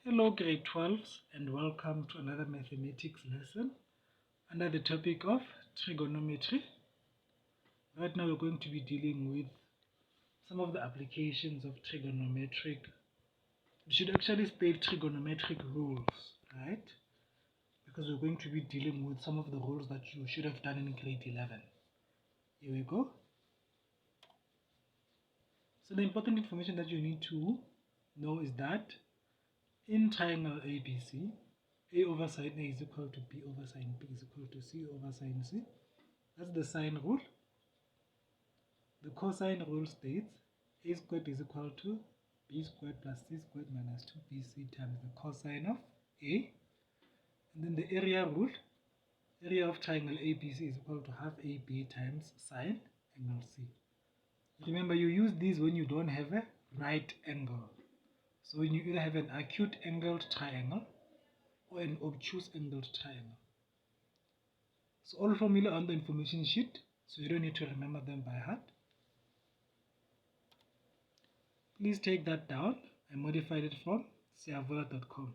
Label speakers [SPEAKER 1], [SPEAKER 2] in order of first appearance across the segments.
[SPEAKER 1] Hello grade 12s and welcome to another mathematics lesson under the topic of trigonometry. Right now we're going to be dealing with some of the applications of trigonometric. We should actually state trigonometric rules, right? Because we're going to be dealing with some of the rules that you should have done in grade 11. Here we go. So the important information that you need to know is that in triangle ABC, A over sine A is equal to B over sine B is equal to C over sine C. That's the sine rule. The cosine rule states A squared is equal to B squared plus C squared minus 2BC times the cosine of A. And then the area rule, area of triangle ABC is equal to half AB times sine angle C. Remember, you use these when you don't have a right angle. So when you either have an acute angled triangle or an obtuse angled triangle. So all formula on the information sheet, so you don't need to remember them by heart. Please take that down. I modified it from siavola.com.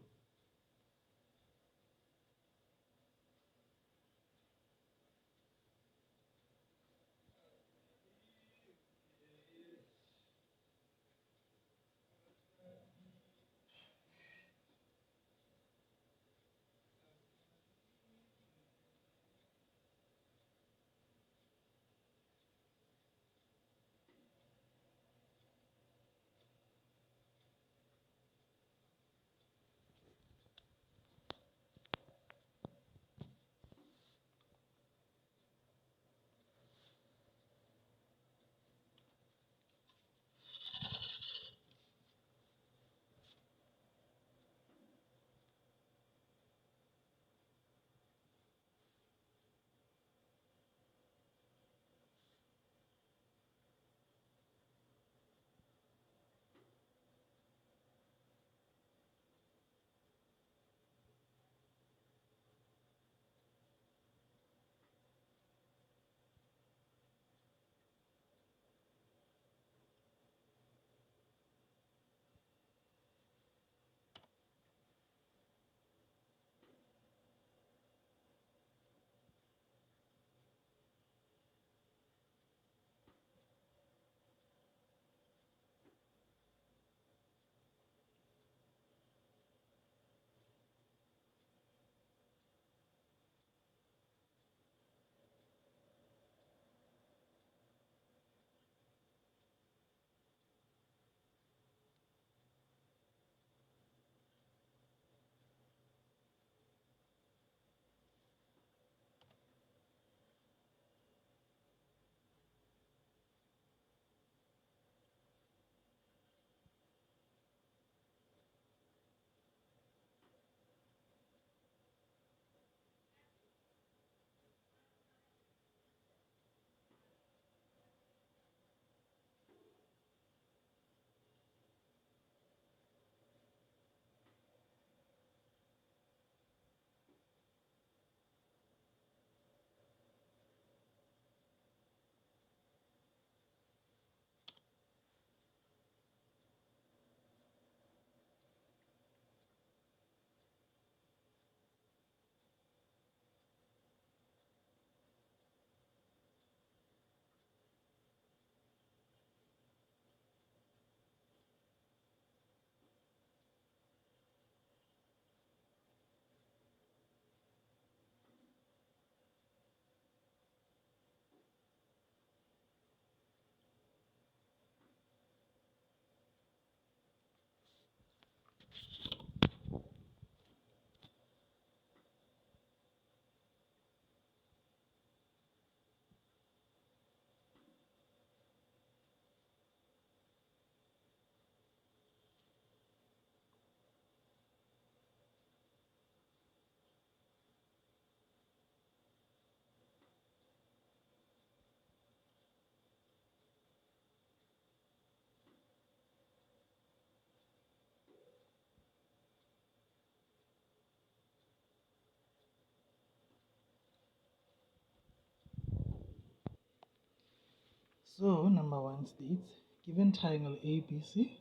[SPEAKER 1] So number 1 states, given triangle ABC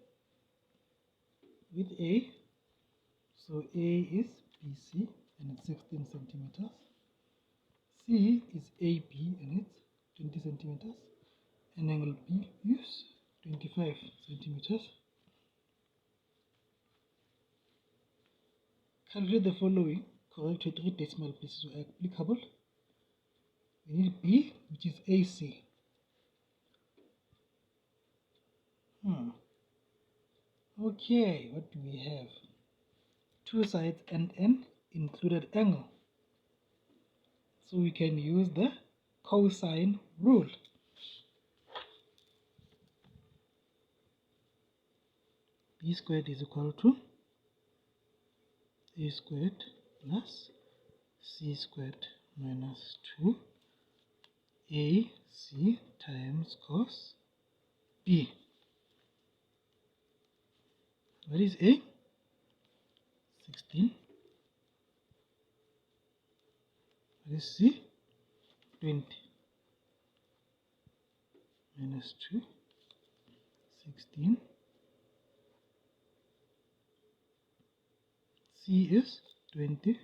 [SPEAKER 1] with A So A is BC and it's 16 centimeters. C is AB and it's 20 centimeters. And angle B is 25 centimeters. Calculate the following correct to 3 decimal places were applicable. We need B, which is AC. Okay, what do we have? Two sides and an included angle. So we can use the cosine rule. B squared is equal to A squared plus C squared minus 2 AC times cos B. What is A? 16. What is C? 20. Minus 2. 16. C is 20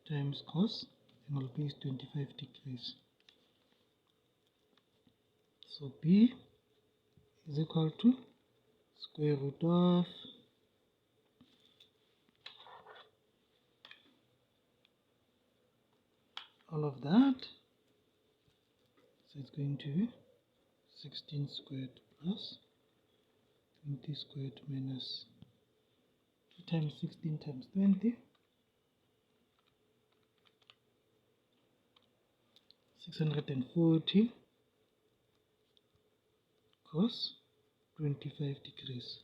[SPEAKER 1] times cos angle B is 25 degrees. So B is equal to square root of all of that. So it's going to be 16 squared plus 20 squared minus 2 times 16 times 20. 640 cos 25 degrees.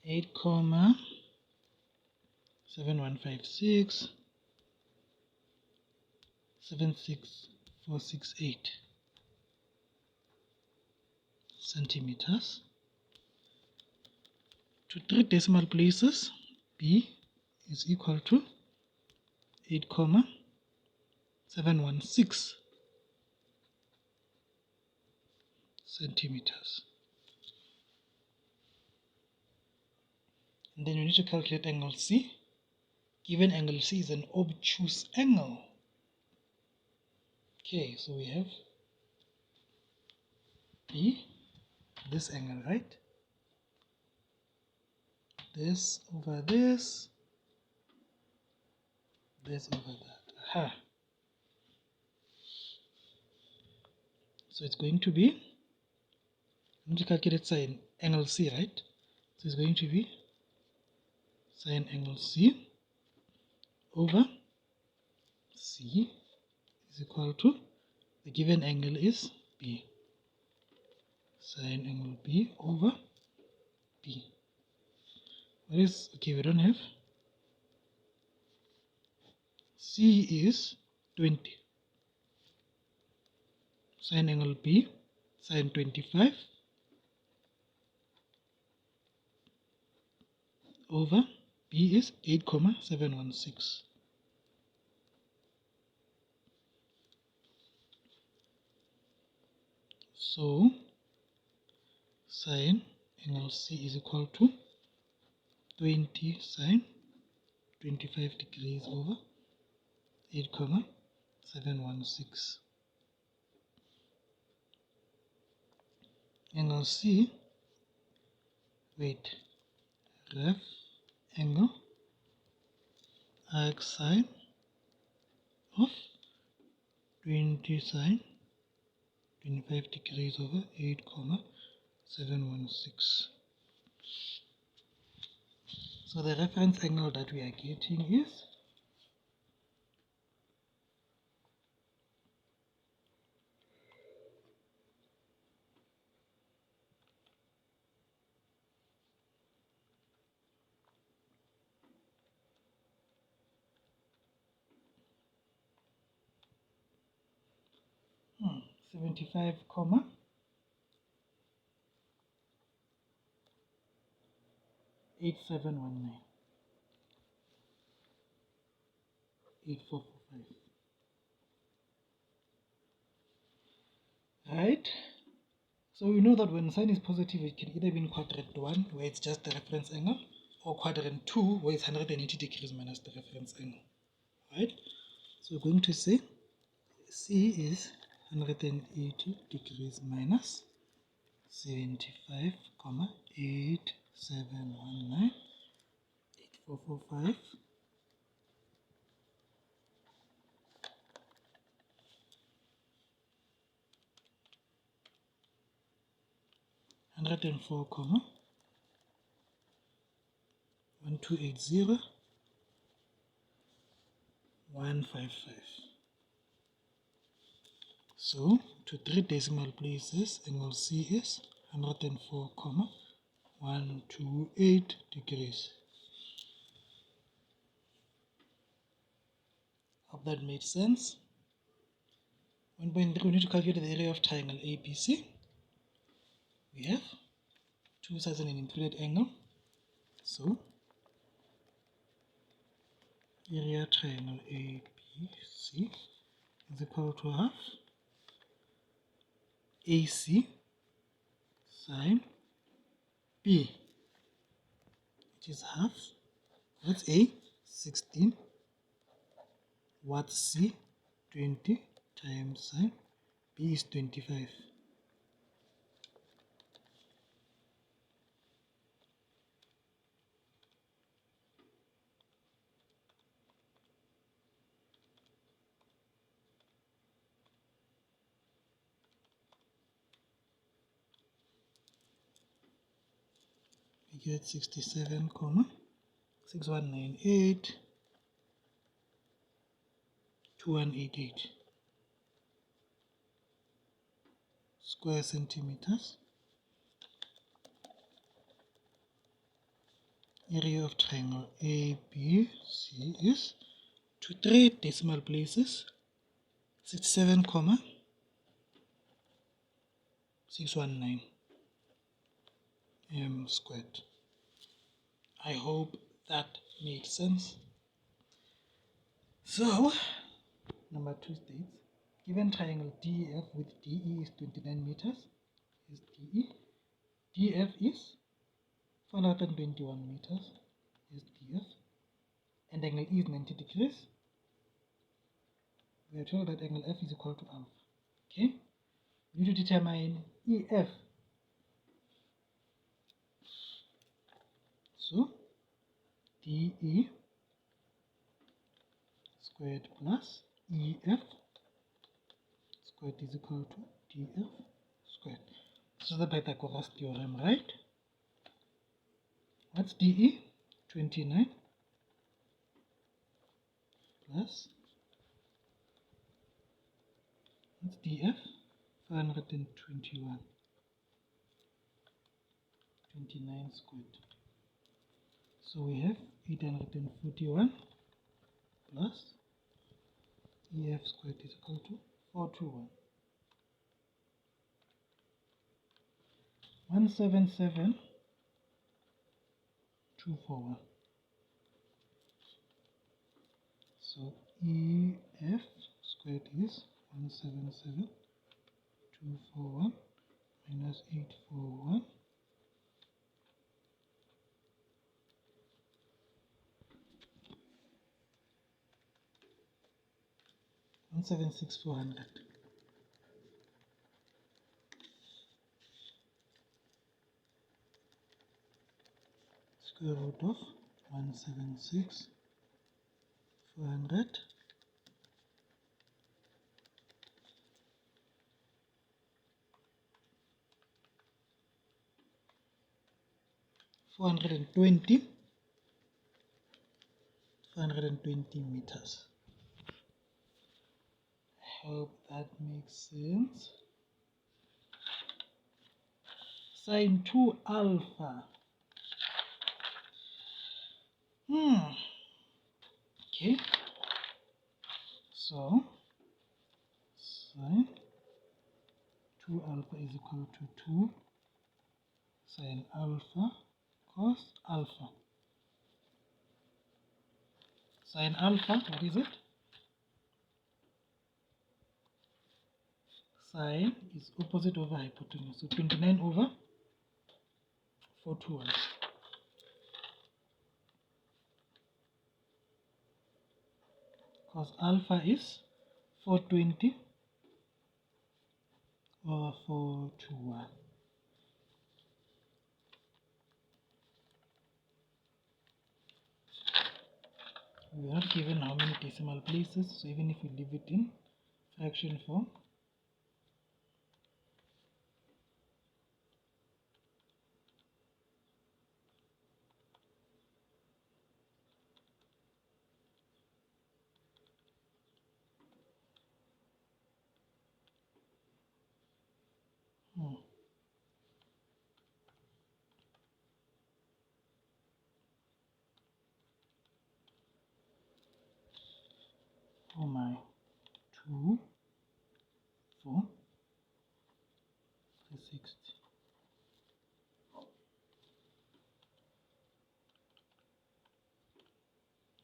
[SPEAKER 1] Eight comma 7156 76468 centimeters. To 3 decimal places, B is equal to 8 comma 716 centimeters. And then you need to calculate angle C. Given angle C is an obtuse angle. Okay, so we have B, this angle, right? This over this, this over that. Aha. So it's going to be, I need to calculate sine angle C, right? So it's going to be sine angle C over C is equal to, the given angle is B. Sine angle B over B. What is, okay, we don't have, C is 20. Sine angle B, sine 25 over B is 8 comma 716. So sine angle C is equal to 20 sine 25 degrees over 8 comma 716. Angle C, wait, ref angle arc sine of 20 sine 25 degrees over 8 comma 716. So the reference angle that we are getting is 75, comma 8719, 8445. Right? So we know that when sine is positive, it can either be in quadrant 1, where it's just the reference angle, or quadrant 2, where it's 180 degrees minus the reference angle. Right? So we're going to say C is 180 degrees minus 75, 8719, 8445. 104, 1280, 155. So to 3 decimal places, angle C is 104, 128 degrees. Hope that made sense. 1.3, we need to calculate the area of triangle ABC. We have two sides and an included angle. So area triangle ABC is equal to half AC sine B, which is half, that's A, 16, what's C, 20 times sine B is 25. We get 67, 6198, 2188 square centimeters. Area of triangle ABC is, to 3 decimal places, 67, 619 squared. I hope that made sense. So, number 2 states, given triangle DEF with DE is 29 meters, is DE. DF is 421 meters, is DF. And angle E is 90 degrees. We are told that angle F is equal to alpha. Okay? We need to determine EF. So, DE squared plus EF squared is equal to DF squared. This is the Pythagoras theorem, right? What's DE? 29 plus, what's DF? 521. 29 squared. So we have 841 plus EF squared is equal to 421. 177241. So EF squared is 177241 minus 841. 176,400. Square root of 176,400 420 meters. I hope that makes sense. Sine 2 alpha. Okay. So sine 2 alpha is equal to 2 sine alpha cos alpha. Sine alpha, what is it? Sine is opposite over hypotenuse. So 29 over 421. Cos alpha is 420 over 421. We are not given how many decimal places, so even if we leave it in fraction form, oh my, 2, 4, 360.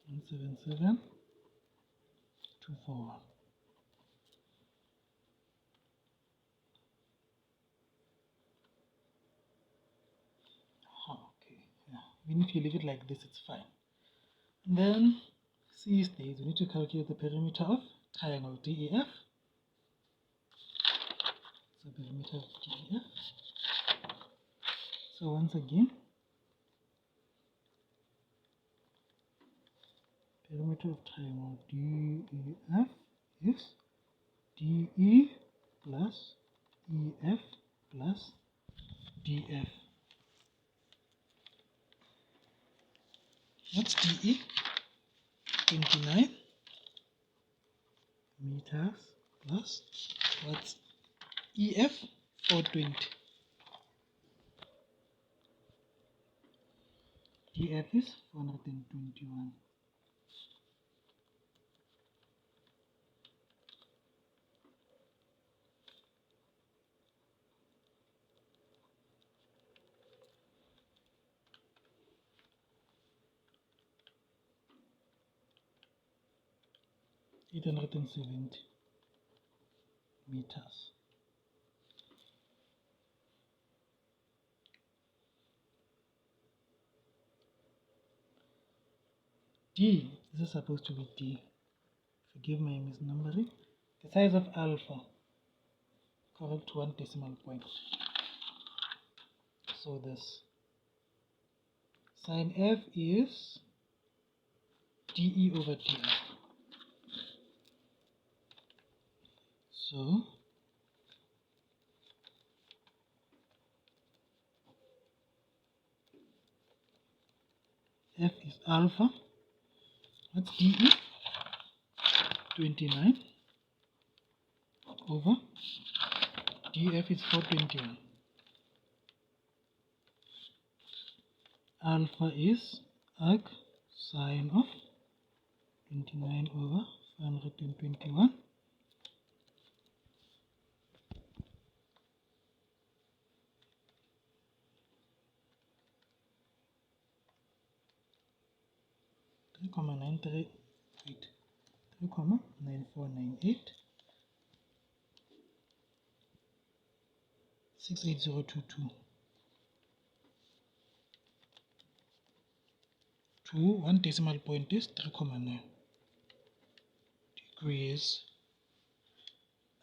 [SPEAKER 1] And 77, 241. Okay, yeah. Even if you leave it like this, it's fine. And then C states we need to calculate the perimeter of triangle DEF. So perimeter of DEF. So once again, perimeter of triangle DEF is DE plus EF plus DF. What's DE? 29 meters plus what's EF? 420. DF is 421. $870 meters. D, this is supposed to be D. Forgive my misnumbering. The size of alpha, correct 1 decimal point. So this sine F is DE over DF. So F is alpha. What's DE? 29 over DF is 421. Alpha is arc sine of 29 over 421. Three comma 9498 68022. 1 decimal point is 3,9 degrees.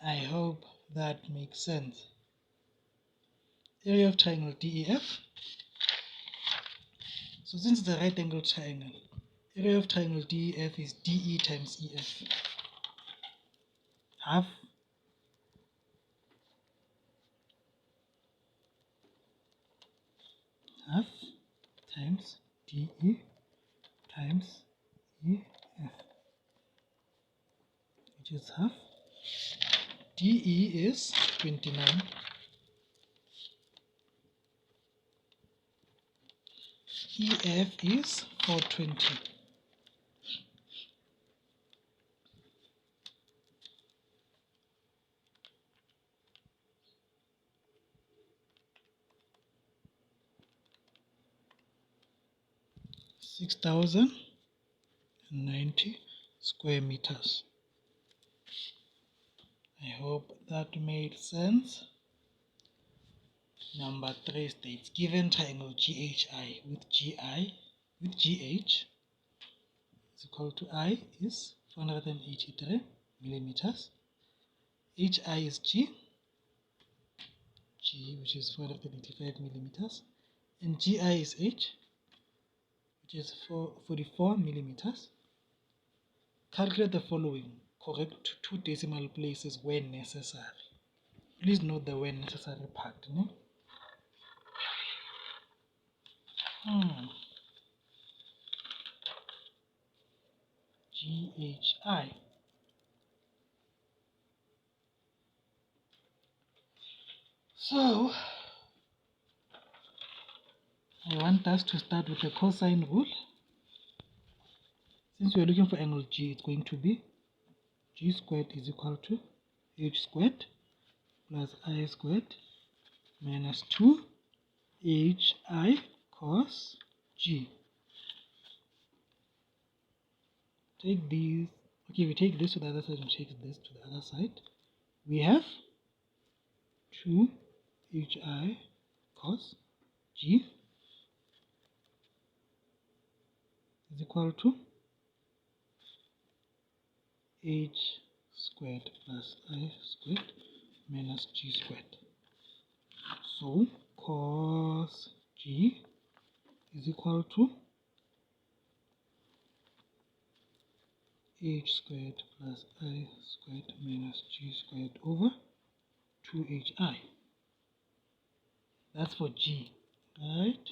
[SPEAKER 1] I hope that makes sense. Area of triangle DEF. So since it's a right angle triangle, area of triangle DEF is DE times EF. Half times DE times EF, which is half. DE is 29. EF is 420. 6,090 square meters. I hope that made sense. Number 3 states, given triangle GHI with GH is equal to I is 483 millimeters. HI is G which is 485 millimeters, and GI is H, which is 44 millimeters. Calculate the following. Correct 2 decimal places when necessary. Please note the when necessary part. No? GHI. So, I want us to start with the cosine rule. Since we are looking for angle G, it's going to be G squared is equal to H squared plus I squared minus 2 HI cos G. Take these. Okay, we take this to the other side and take this to the other side. We have 2 HI cos G is equal to H squared plus I squared minus G squared. So cos G is equal to H squared plus I squared minus G squared over 2HI. That's for G, right?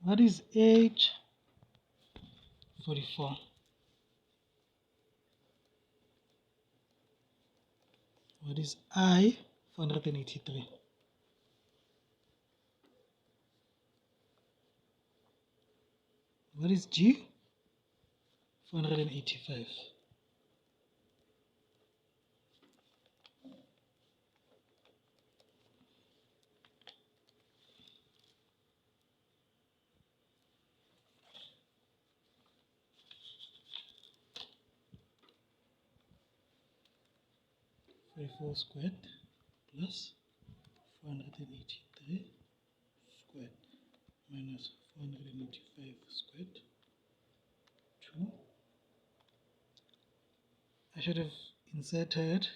[SPEAKER 1] What is H? 44. What is I? 483. What is G? 485. Squared plus 483 squared minus 485 squared 2. I should have inserted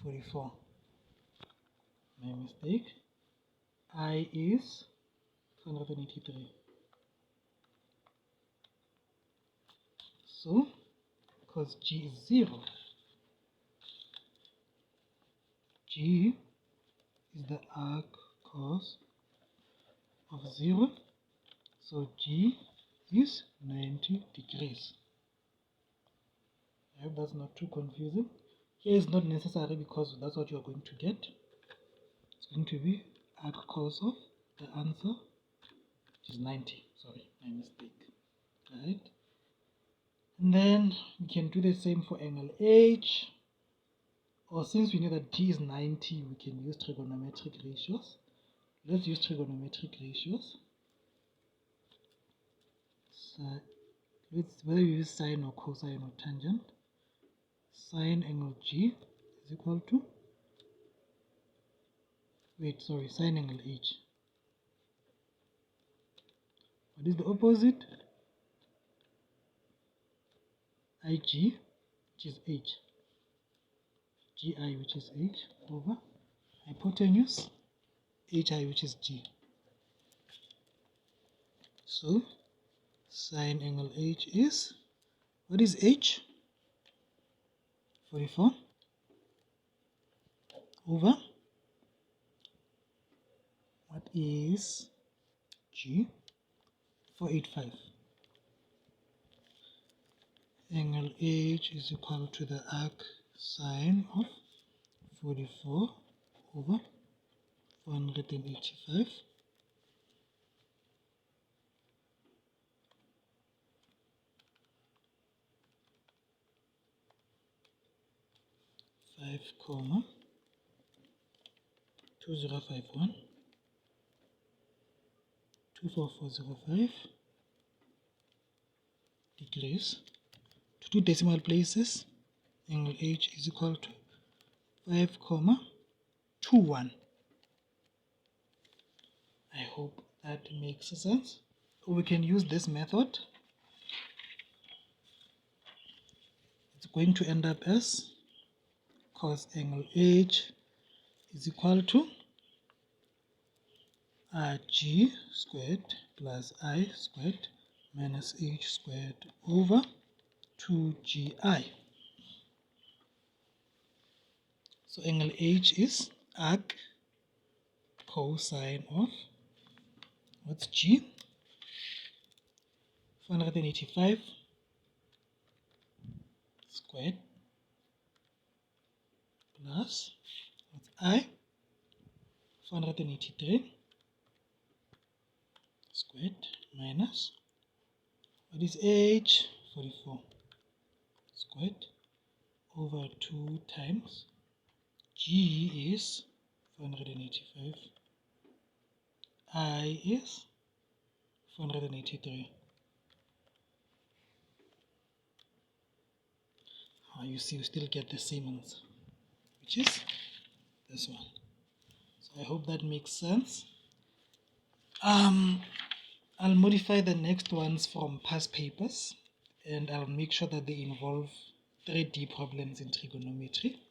[SPEAKER 1] 44. My mistake. I is 483. So, because G is 0, G is the arc cos of 0, so G is 90 degrees. I hope that's not too confusing. Here is not necessary because that's what you're going to get. It's going to be arc cos of the answer, which is 90. Sorry, my mistake. Right? And then we can do the same for angle H. Or since we know that G is 90, we can use trigonometric ratios. Let's use trigonometric ratios. So whether you use sine or cosine or tangent, sine angle G is equal to, sine angle H. What is the opposite? IG, which is H. GI, which is H, over hypotenuse, HI, which is G. So, sine angle H is, what is H? 44 over, what is G? 485. angle H is equal to the arc sine of 44 over 485. 5,2051 24405 degrees. To two decimal places, angle H is equal to 5,21. I hope that makes sense. We can use this method. It's going to end up as cos angle H is equal to G squared plus I squared minus H squared over 2GI. So angle H is arc cosine of, what's G? 485 squared plus, what's I? 483 squared minus, what is H? 44 squared over 2 times G is 485, I is 483. You see, we still get the same answer, which is this one. So I hope that makes sense. I'll modify the next ones from past papers, and I'll make sure that they involve 3D problems in trigonometry.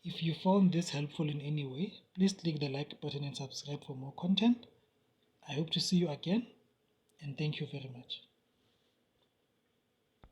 [SPEAKER 1] If you found this helpful in any way, please click the like button and subscribe for more content. I hope to see you again, and thank you very much.